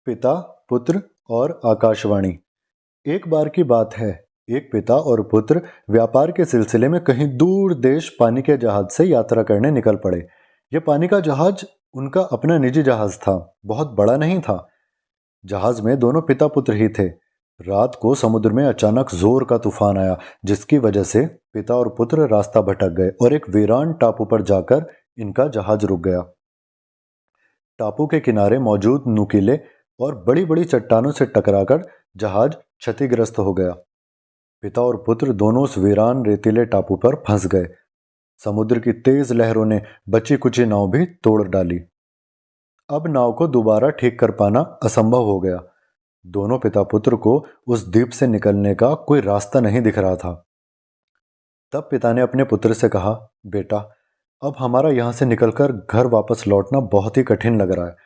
पिता, पुत्र और आकाशवाणी। एक बार की बात है, एक पिता और पुत्र व्यापार के सिलसिले में कहीं दूर देश पानी के जहाज से यात्रा करने निकल पड़े। यह पानी का जहाज उनका अपना निजी जहाज था, बहुत बड़ा नहीं था। जहाज में दोनों पिता पुत्र ही थे। रात को समुद्र में अचानक जोर का तूफान आया, जिसकी वजह से पिता और पुत्र रास्ता भटक गए और एक वीरान टापू पर जाकर इनका जहाज रुक गया। टापू के किनारे मौजूद नुकीले और बड़ी बड़ी चट्टानों से टकराकर जहाज क्षतिग्रस्त हो गया। पिता और पुत्र दोनों उस वीरान रेतीले टापू पर फंस गए। समुद्र की तेज लहरों ने बची कुची नाव भी तोड़ डाली। अब नाव को दोबारा ठीक कर पाना असंभव हो गया। दोनों पिता पुत्र को उस द्वीप से निकलने का कोई रास्ता नहीं दिख रहा था। तब पिता ने अपने पुत्र से कहा, बेटा, अब हमारा यहाँ से निकलकर घर वापस लौटना बहुत ही कठिन लग रहा है।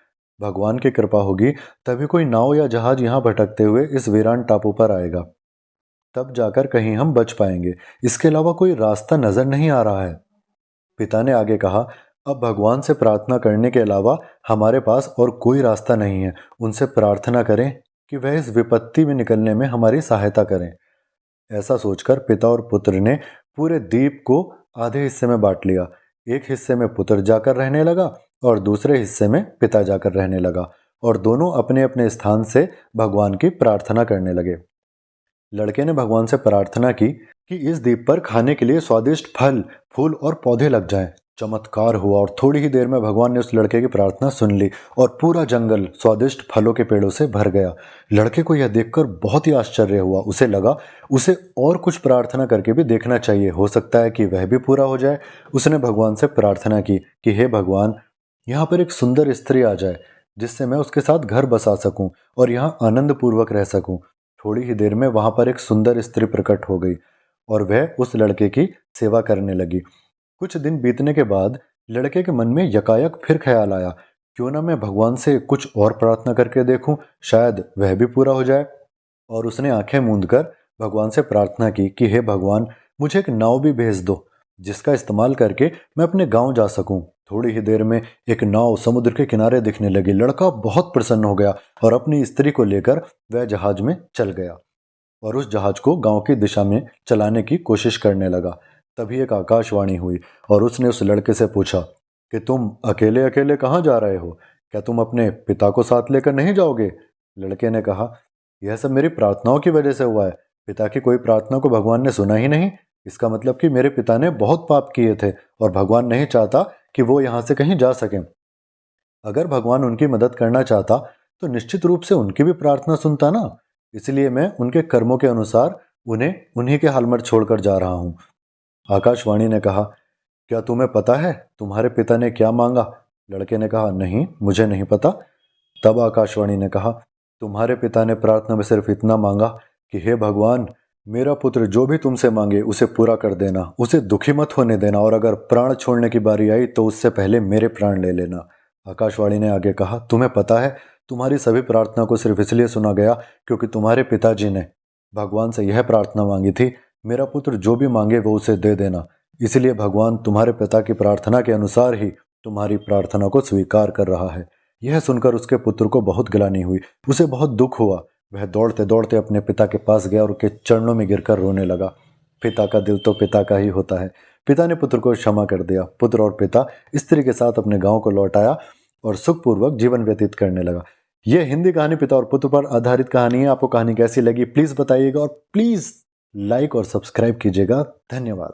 भगवान की कृपा होगी तभी कोई नाव या जहाज यहाँ भटकते हुए इस वीरान टापू पर आएगा, तब जाकर कहीं हम बच पाएंगे। इसके अलावा कोई रास्ता नजर नहीं आ रहा है। पिता ने आगे कहा, अब भगवान से प्रार्थना करने के अलावा हमारे पास और कोई रास्ता नहीं है। उनसे प्रार्थना करें कि वह इस विपत्ति में निकलने में हमारी सहायता करें। ऐसा सोचकर पिता और पुत्र ने पूरे द्वीप को आधे हिस्से में बांट लिया। एक हिस्से में पुत्र जाकर रहने लगा और दूसरे हिस्से में पिता जाकर रहने लगा, और दोनों अपने अपने स्थान से भगवान की प्रार्थना करने लगे। लड़के ने भगवान से प्रार्थना की कि इस द्वीप पर खाने के लिए स्वादिष्ट फल, फूल और पौधे लग जाएं। चमत्कार हुआ और थोड़ी ही देर में भगवान ने उस लड़के की प्रार्थना सुन ली और पूरा जंगल स्वादिष्ट फलों के पेड़ों से भर गया। लड़के को यह देखकर बहुत ही आश्चर्य हुआ। उसे लगा उसे और कुछ प्रार्थना करके भी देखना चाहिए, हो सकता है कि वह भी पूरा हो जाए। उसने भगवान से प्रार्थना की कि हे भगवान, यहाँ पर एक सुंदर स्त्री आ जाए जिससे मैं उसके साथ घर बसा सकूं और यहाँ आनंद पूर्वक रह सकूं। थोड़ी ही देर में वहां पर एक सुंदर स्त्री प्रकट हो गई और वह उस लड़के की सेवा करने लगी। कुछ दिन बीतने के बाद लड़के के मन में यकायक फिर ख्याल आया, क्यों ना मैं भगवान से कुछ और प्रार्थना करके देखूं, शायद वह भी पूरा हो जाए। और उसने आंखें मूंदकर भगवान से प्रार्थना की कि हे भगवान, मुझे एक नाव भी भेज दो जिसका इस्तेमाल करके मैं अपने गांव जा सकूं। थोड़ी ही देर में एक नाव समुद्र के किनारे दिखने लगी। लड़का बहुत प्रसन्न हो गया और अपनी स्त्री को लेकर वह जहाज में चल गया और उस जहाज को गांव की दिशा में चलाने की कोशिश करने लगा। तभी एक आकाशवाणी हुई और उसने उस लड़के से पूछा कि तुम अकेले अकेले कहाँ जा रहे हो? क्या तुम अपने पिता को साथ लेकर नहीं जाओगे? लड़के ने कहा, यह सब मेरी प्रार्थनाओं की वजह से हुआ है। पिता की कोई प्रार्थना को भगवान ने सुना ही नहीं। इसका मतलब कि मेरे पिता ने बहुत पाप किए थे और भगवान नहीं चाहता कि वो यहाँ से कहीं जा सकें। अगर भगवान उनकी मदद करना चाहता तो निश्चित रूप से उनकी भी प्रार्थना सुनता ना। इसलिए मैं उनके कर्मों के अनुसार उन्हें उन्हीं के हाल में छोड़कर जा रहा हूँ। आकाशवाणी ने कहा, क्या तुम्हें पता है तुम्हारे पिता ने क्या मांगा? लड़के ने कहा, नहीं, मुझे नहीं पता। तब आकाशवाणी ने कहा, तुम्हारे पिता ने प्रार्थना में सिर्फ इतना मांगा कि हे भगवान, मेरा पुत्र जो भी तुमसे मांगे उसे पूरा कर देना, उसे दुखी मत होने देना, और अगर प्राण छोड़ने की बारी आई तो उससे पहले मेरे प्राण ले लेना। आकाशवाणी ने आगे कहा, तुम्हें पता है तुम्हारी सभी प्रार्थना को सिर्फ इसलिए सुना गया क्योंकि तुम्हारे पिताजी ने भगवान से यह प्रार्थना मांगी थी, मेरा पुत्र जो भी मांगे वो उसे दे देना। इसलिए भगवान तुम्हारे पिता की प्रार्थना के अनुसार ही तुम्हारी प्रार्थना को स्वीकार कर रहा है। यह सुनकर उसके पुत्र को बहुत गिलानी हुई, उसे बहुत दुख हुआ। वह दौड़ते दौड़ते अपने पिता के पास गया और उसके चरणों में गिरकर रोने लगा। पिता का दिल तो पिता का ही होता है। पिता ने पुत्र को क्षमा कर दिया। पुत्र और पिता स्त्री के साथ अपने गांव को लौट आया और सुखपूर्वक जीवन व्यतीत करने लगा। यह हिंदी कहानी पिता और पुत्र पर आधारित कहानी है। आपको कहानी कैसी लगी प्लीज बताइएगा और प्लीज लाइक और सब्सक्राइब कीजिएगा। धन्यवाद।